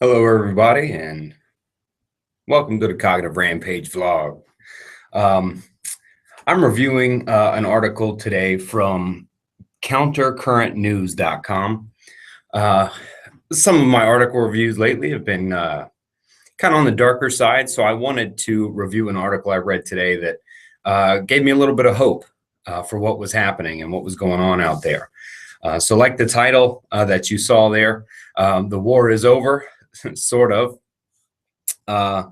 Hello, everybody, and welcome to the Cognitive Rampage vlog. Um, I'm reviewing an article today from countercurrentnews.com. Uh, some of my article reviews lately have been kind of on the darker side, so I wanted to review an article I read today that gave me a little bit of hope for what was happening and what was going on out there. So like the title that you saw there, the war is over, sort of. Uh,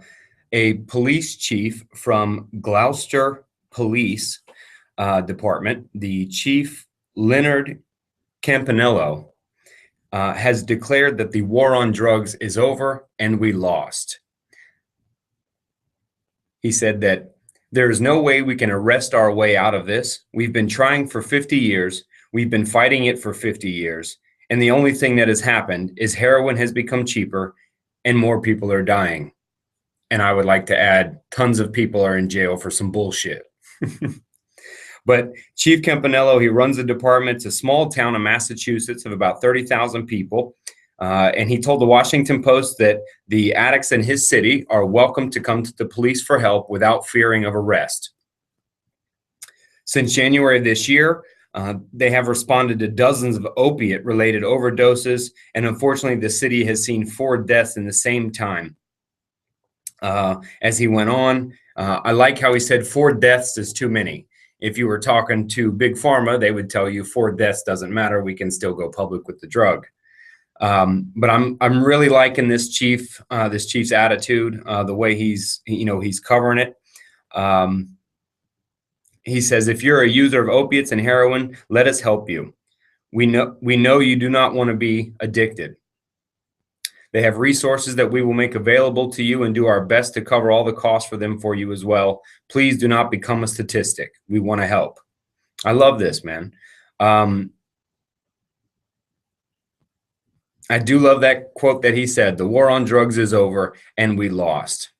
a police chief from Gloucester Police Department, the chief Leonard Campanello, has declared that the war on drugs is over and we lost. He said that there is no way we can arrest our way out of this. We've been trying for 50 years. We've been fighting it for 50 years. And the only thing that has happened is heroin has become cheaper and more people are dying. And I would like to add, tons of people are in jail for some bullshit. But Chief Campanello, he runs a department. It's a small town in Massachusetts of about 30,000 people. And he told the Washington Post that the addicts in his city are welcome to come to the police for help without fearing of arrest. Since January of this year, they have responded to dozens of opiate-related overdoses. And unfortunately, the city has seen 4 deaths in the same time. As he went on, I like how he said 4 deaths is too many. If you were talking to Big Pharma, they would tell you 4 deaths doesn't matter. We can still go public with the drug. But I'm really liking this chief's attitude, the way he's covering it. He says, if you're a user of opiates and heroin, let us help you. We know you do not want to be addicted. They have resources that we will make available to you and do our best to cover all the costs for them for you as well. Please do not become a statistic. We want to help. I love this, man. I do love that quote that he said, the war on drugs is over and we lost.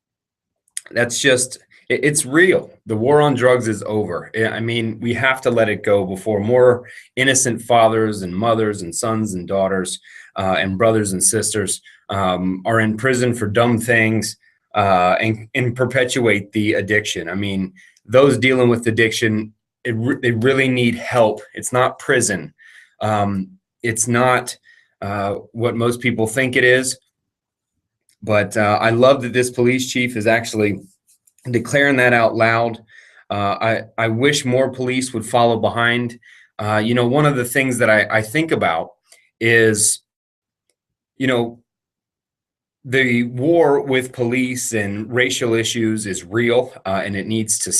That's just, it's real. The war on drugs is over. I mean, we have to let it go before more innocent fathers and mothers and sons and daughters and brothers and sisters are in prison for dumb things and perpetuate the addiction. I mean, those dealing with addiction, they really need help. It's not prison. It's not what most people think it is. But I love that this police chief is actually declaring that out loud. I wish more police would follow behind. One of the things that I think about is, the war with police and racial issues is real, and it needs to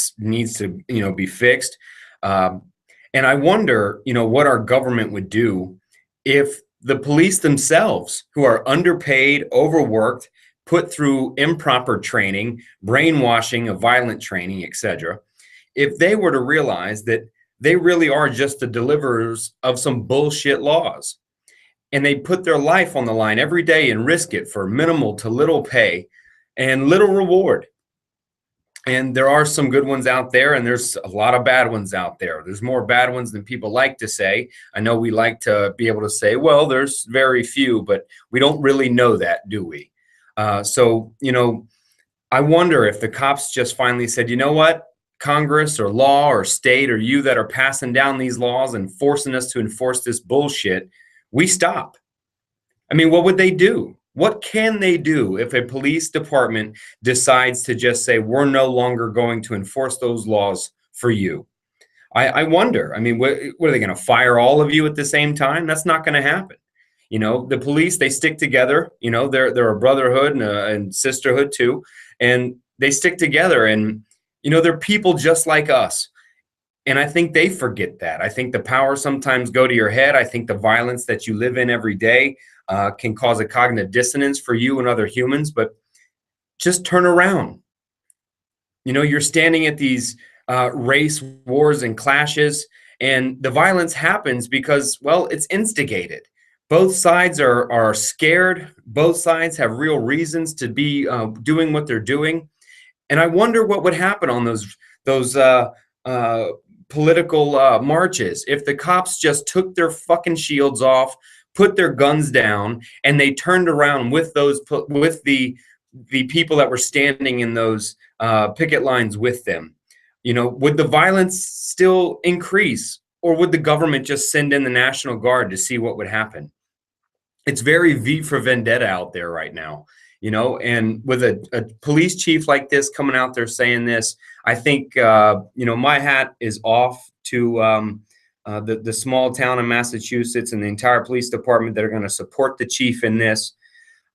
be fixed. And I wonder, what our government would do if the police themselves, who are underpaid, overworked, put through improper training, brainwashing of violent training, etc., if they were to realize that they really are just the deliverers of some bullshit laws, and they put their life on the line every day and risk it for minimal to little pay and little reward. And there are some good ones out there, and there's a lot of bad ones out there. There's more bad ones than people like to say. I know we like to be able to say, well, there's very few, but we don't really know that, do we? So, I wonder if the cops just finally said, you know what, Congress or law or state or you that are passing down these laws and forcing us to enforce this bullshit, we stop. I mean, what would they do? What can they do if a police department decides to just say, we're no longer going to enforce those laws for you? I wonder. I mean, what are they going to fire all of you at the same time? That's not going to happen. The police, they stick together. They're a brotherhood and sisterhood too, and they stick together. And they're people just like us. And I think they forget that. I think the power sometimes go to your head. I think the violence that you live in every day can cause a cognitive dissonance for you and other humans. But just turn around. You're standing at these race wars and clashes, and the violence happens because, well, it's instigated. Both sides are scared. Both sides have real reasons to be doing what they're doing. And I wonder what would happen on those political marches if the cops just took their fucking shields off, put their guns down, and they turned around with the people that were standing in those picket lines with them, would the violence still increase, or would the government just send in the National Guard to see what would happen? It's very V for Vendetta out there right now, and with a police chief like this coming out there saying this, I think, my hat is off to the small town in Massachusetts and the entire police department that are going to support the chief in this.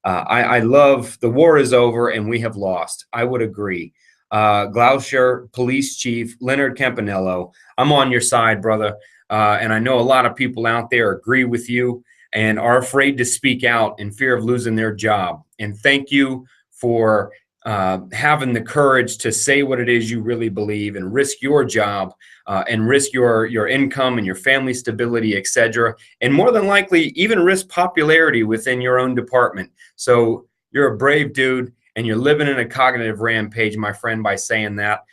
I love the war is over and we have lost. I would agree. Gloucester Police Chief Leonard Campanello, I'm on your side, brother. And I know a lot of people out there agree with you and are afraid to speak out in fear of losing their job. And thank you for having the courage to say what it is you really believe and risk your job and risk your income and your family stability, etc. And more than likely, even risk popularity within your own department. So you're a brave dude and you're living in a cognitive rampage, my friend, by saying that.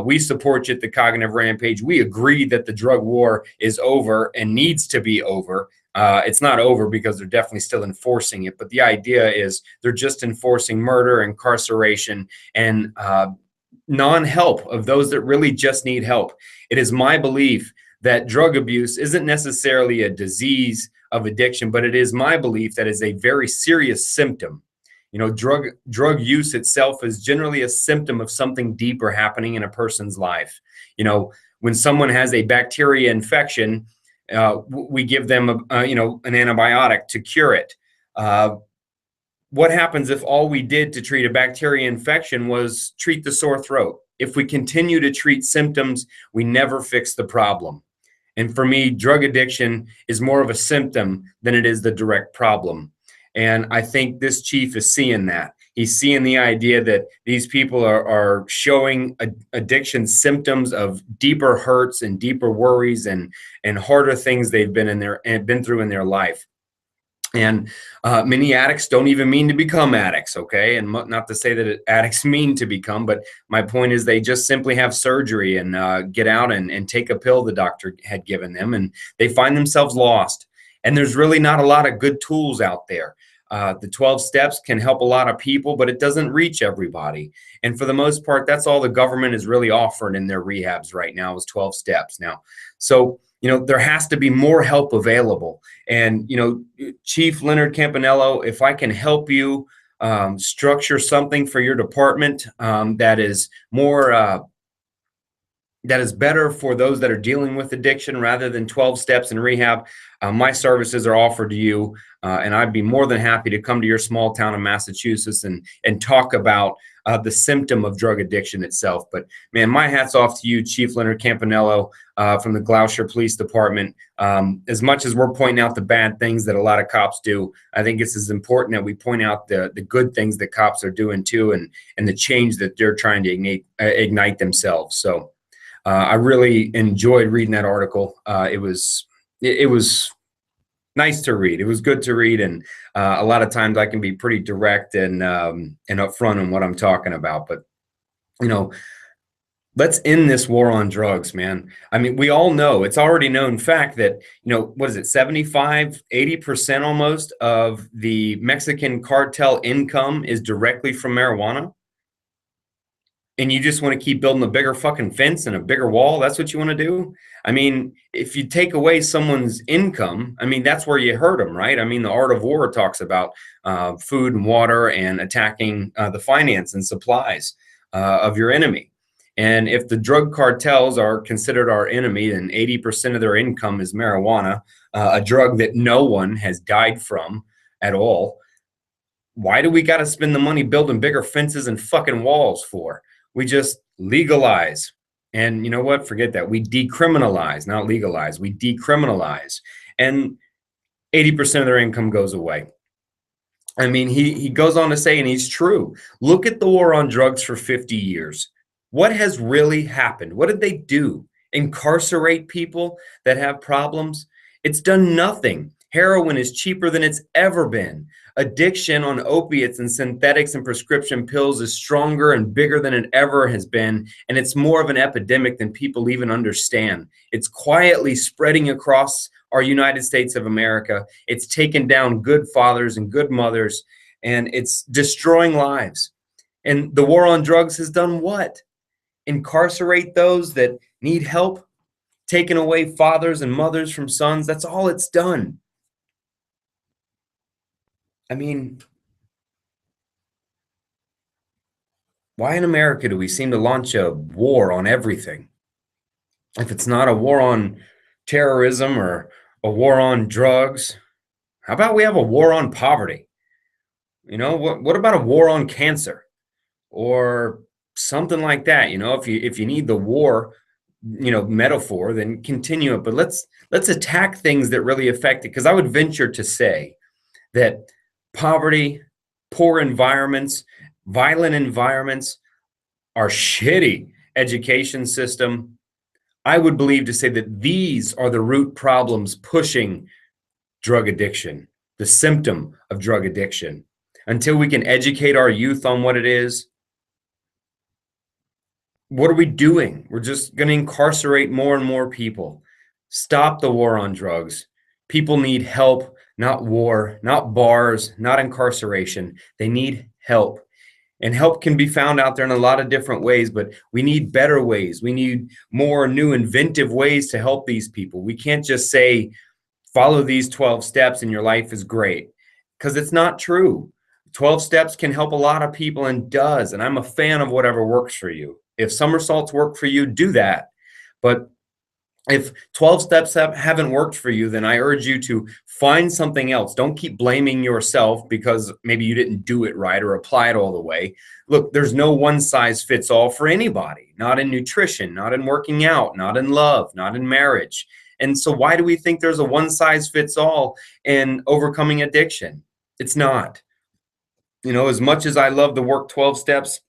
We support you at the Cognitive Rampage. We agree that the drug war is over and needs to be over. It's not over because they're definitely still enforcing it, but the idea is they're just enforcing murder, incarceration, and non-help of those that really just need help. It is my belief that drug abuse isn't necessarily a disease of addiction, but it is my belief that is a very serious symptom. Drug use itself is generally a symptom of something deeper happening in a person's life. When someone has a bacteria infection, we give them an antibiotic to cure it. What happens if all we did to treat a bacteria infection was treat the sore throat? If we continue to treat symptoms, we never fix the problem. And for me, drug addiction is more of a symptom than it is the direct problem. And I think this chief is seeing that. He's seeing the idea that these people are showing addiction symptoms of deeper hurts and deeper worries and harder things they've been through in their life. And many addicts don't even mean to become addicts, okay? And not to say that addicts mean to become, but my point is they just simply have surgery and get out and take a pill the doctor had given them, and they find themselves lost. And there's really not a lot of good tools out there. The 12 steps can help a lot of people, but it doesn't reach everybody. And for the most part, that's all the government is really offering in their rehabs right now is 12 steps now. So, there has to be more help available. And, Chief Leonard Campanello, if I can help you structure something for your department that is more that is better for those that are dealing with addiction rather than 12 steps in rehab, my services are offered to you. And I'd be more than happy to come to your small town in Massachusetts and talk about the symptom of drug addiction itself. But man, my hat's off to you, Chief Leonard Campanello from the Gloucester Police Department. As much as we're pointing out the bad things that a lot of cops do, I think it's as important that we point out the good things that cops are doing too, and the change that they're trying to ignite themselves. So I really enjoyed reading that article. It was nice to read. It was good to read, and a lot of times I can be pretty direct and upfront on what I'm talking about. But let's end this war on drugs, man. I mean, we all know, it's already known fact that what is it, 75–80% almost of the Mexican cartel income is directly from marijuana. And you just want to keep building a bigger fucking fence and a bigger wall? That's what you want to do? I mean, if you take away someone's income, I mean, that's where you hurt them, right? I mean, the Art of War talks about food and water and attacking the finance and supplies of your enemy. And if the drug cartels are considered our enemy, then 80% of their income is marijuana, a drug that no one has died from at all. Why do we got to spend the money building bigger fences and fucking walls for? We just legalize. And you know what? Forget that. We decriminalize, not legalize. We decriminalize. And 80% of their income goes away. I mean, he goes on to say, and he's true, look at the war on drugs for 50 years. What has really happened? What did they do? Incarcerate people that have problems? It's done nothing. Heroin is cheaper than it's ever been. Addiction on opiates and synthetics and prescription pills is stronger and bigger than it ever has been, and it's more of an epidemic than people even understand. It's quietly spreading across our United States of America. It's taken down good fathers and good mothers, and it's destroying lives. And the war on drugs has done what? Incarcerate those that need help, taken away fathers and mothers from sons. That's all it's done. I mean, why in America do we seem to launch a war on everything? If it's not a war on terrorism or a war on drugs, how about we have a war on poverty? What about a war on cancer or something like that? If you need the war, metaphor, then continue it. But let's attack things that really affect it. Because I would venture to say that poverty, poor environments, violent environments, our shitty education system, I would believe to say that these are the root problems pushing drug addiction, the symptom of drug addiction. Until we can educate our youth on what it is, what are we doing? We're just going to incarcerate more and more people. Stop the war on drugs. People need help, not war, not bars, not incarceration. They need help. And help can be found out there in a lot of different ways, but we need better ways. We need more new inventive ways to help these people. We can't just say, follow these 12 steps and your life is great, because it's not true. 12 steps can help a lot of people and does. And I'm a fan of whatever works for you. If somersaults work for you, do that. But if 12 steps haven't worked for you, then I urge you to find something else. Don't keep blaming yourself because maybe you didn't do it right or apply it all the way. Look, there's no one size fits all for anybody, not in nutrition, not in working out, not in love, not in marriage. And so why do we think there's a one size fits all in overcoming addiction? It's not. As much as I love the work 12 steps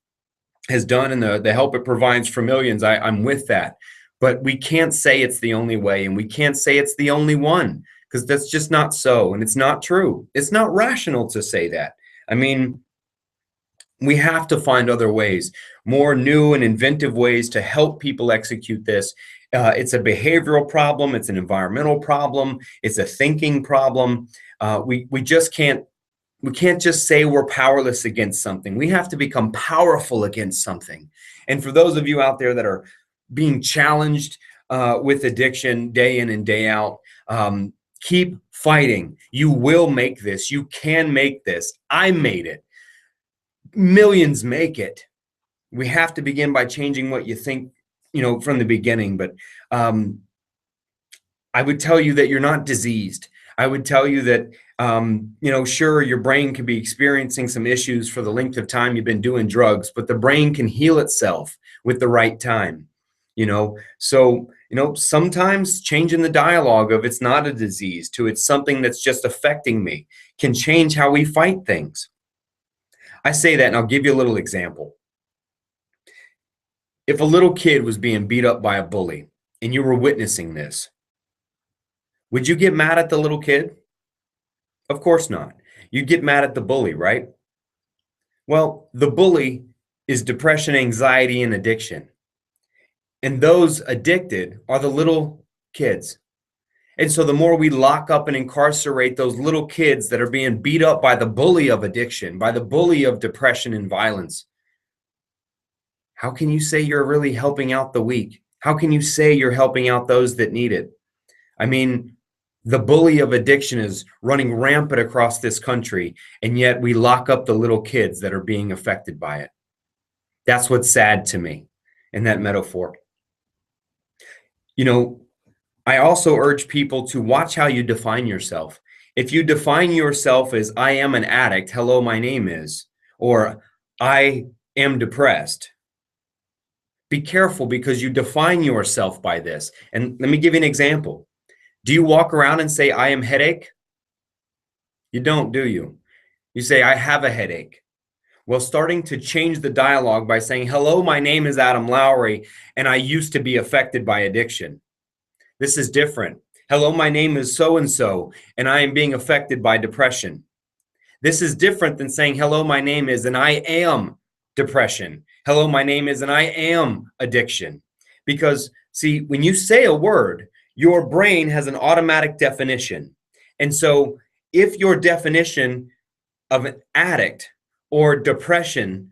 has done and the help it provides for millions, I'm with that. But we can't say it's the only way, and we can't say it's the only one, because that's just not so, and it's not true. It's not rational to say that. I mean, we have to find other ways, more new and inventive ways to help people execute this. It's a behavioral problem. It's an environmental problem. It's a thinking problem. We just can't. We can't just say we're powerless against something. We have to become powerful against something. And for those of you out there that are being challenged with addiction day in and day out, keep fighting. You will make this. You can make this. I made it. Millions make it. We have to begin by changing what you think, from the beginning. But I would tell you that you're not diseased. I would tell you that, sure, your brain could be experiencing some issues for the length of time you've been doing drugs, but the brain can heal itself with the right time. So sometimes changing the dialogue of it's not a disease to it's something that's just affecting me can change how we fight things. I say that, and I'll give you a little example. If a little kid was being beat up by a bully and you were witnessing this, would you get mad at the little kid? Of course not. You'd get mad at the bully, right? Well, the bully is depression, anxiety, and addiction. And those addicted are the little kids. And so the more we lock up and incarcerate those little kids that are being beat up by the bully of addiction, by the bully of depression and violence, how can you say you're really helping out the weak? How can you say you're helping out those that need it? I mean, the bully of addiction is running rampant across this country, and yet we lock up the little kids that are being affected by it. That's what's sad to me in that metaphor. I also urge people to watch how you define yourself. If you define yourself as I am an addict, hello, my name is, or I am depressed, be careful, because you define yourself by this. And let me give you an example. Do you walk around and say, I am headache? You don't, do you? You say, I have a headache. Well, starting to change the dialogue by saying, hello, my name is Adam Lowery, and I used to be affected by addiction. This is different. Hello, my name is so-and-so, and I am being affected by depression. This is different than saying, hello, my name is, and I am depression. Hello, my name is, and I am addiction. Because, see, when you say a word, your brain has an automatic definition. And so if your definition of an addict or depression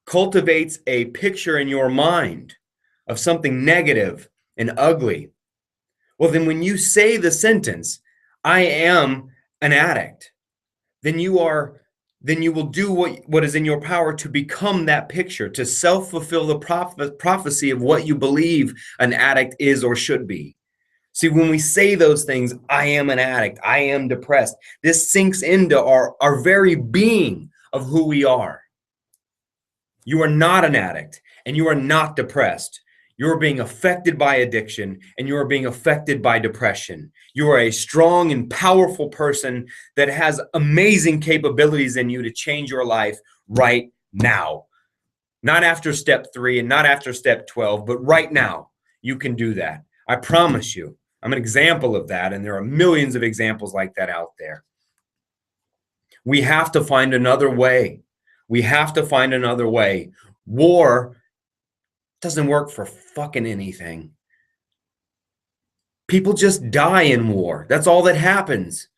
cultivates a picture in your mind of something negative and ugly, well, then when you say the sentence, I am an addict, then you will do what is in your power to become that picture, to self-fulfill the prophecy of what you believe an addict is or should be. See, when we say those things, I am an addict, I am depressed, this sinks into our very being of who we are. You are not an addict and you are not depressed. You are being affected by addiction and you are being affected by depression. You are a strong and powerful person that has amazing capabilities in you to change your life right now. Not after step 3 and not after step 12, but right now you can do that. I promise you. I'm an example of that, and there are millions of examples like that out there. We have to find another way. We have to find another way. War doesn't work for fucking anything. People just die in war. That's all that happens.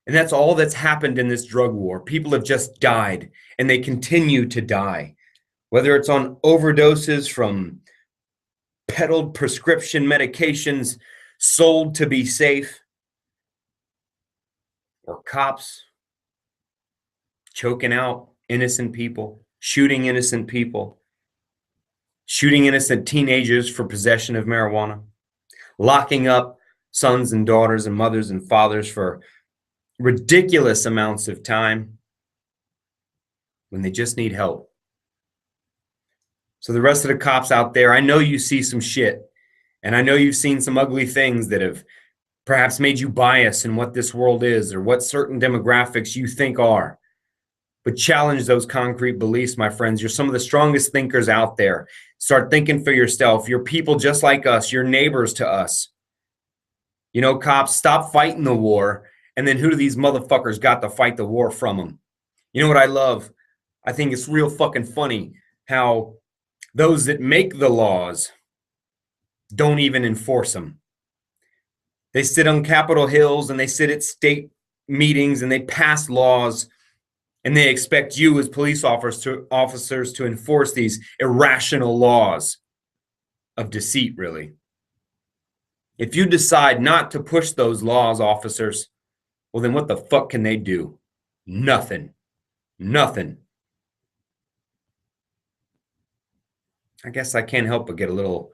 And that's all that's happened in this drug war. People have just died, and they continue to die. Whether it's on overdoses from peddled prescription medications sold to be safe, or cops choking out innocent people, shooting innocent people, shooting innocent teenagers for possession of marijuana, locking up sons and daughters and mothers and fathers for ridiculous amounts of time when they just need help. So the rest of the cops out there, I know you see some shit, and I know you've seen some ugly things that have perhaps made you bias in what this world is or what certain demographics you think are. But challenge those concrete beliefs, my friends. You're some of the strongest thinkers out there. Start thinking for yourself. You're people just like us. You're neighbors to us. You know, cops, stop fighting the war. And then who do these motherfuckers got to fight the war from them? You know what I love? I think it's real fucking funny how those that make the laws don't even enforce them. They sit on Capitol Hills and they sit at state meetings and they pass laws. And they expect you as police officers to enforce these irrational laws of deceit, really. If you decide not to push those laws, officers, well, then what the fuck can they do? Nothing. Nothing. I guess I can't help but get a little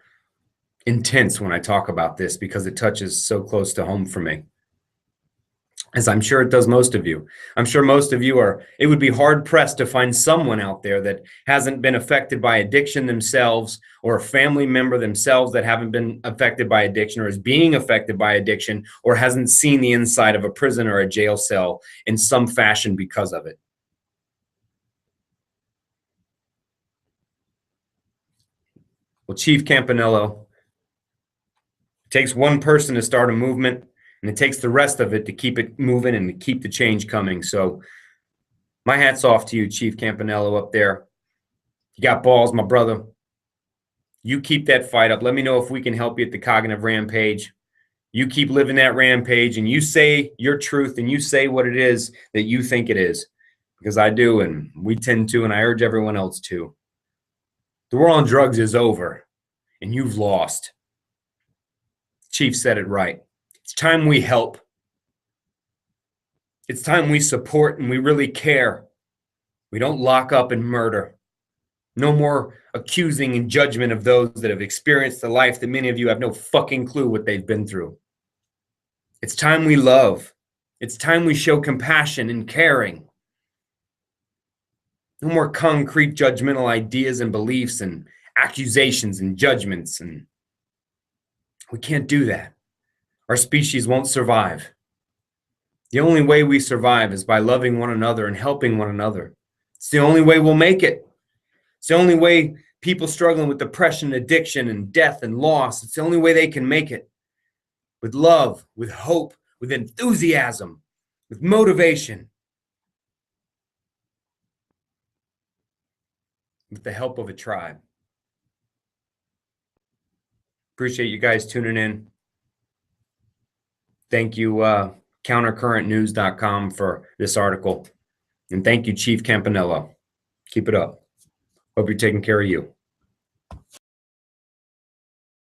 intense when I talk about this because it touches so close to home for me, as I'm sure it does most of you. I'm sure most of you are, it would be hard pressed to find someone out there that hasn't been affected by addiction themselves, or a family member themselves that haven't been affected by addiction or is being affected by addiction, or hasn't seen the inside of a prison or a jail cell in some fashion because of it. Well, Chief Campanello, it takes one person to start a movement, and it takes the rest of it to keep it moving and to keep the change coming. So my hat's off to you, Chief Campanello up there. You got balls, my brother. You keep that fight up. Let me know if we can help you at the Cognitive Rampage. You keep living that rampage, and you say your truth, and you say what it is that you think it is, because I do, and we tend to, and I urge everyone else to. The war on drugs is over, and you've lost. Chief said it right. It's time we help. It's time we support and we really care. We don't lock up and murder. No more accusing and judgment of those that have experienced the life that many of you have no fucking clue what they've been through. It's time we love. It's time we show compassion and caring. No more concrete judgmental ideas and beliefs and accusations and judgments. And we can't do that. Our species won't survive. The only way we survive is by loving one another and helping one another. It's the only way we'll make it. It's the only way people struggling with depression, addiction, and death and loss, it's the only way they can make it. With love, with hope, with enthusiasm, with motivation, with the help of a tribe. Appreciate you guys tuning in. Thank you, countercurrentnews.com for this article. And thank you, Chief Campanello. Keep it up. Hope you're taking care of you.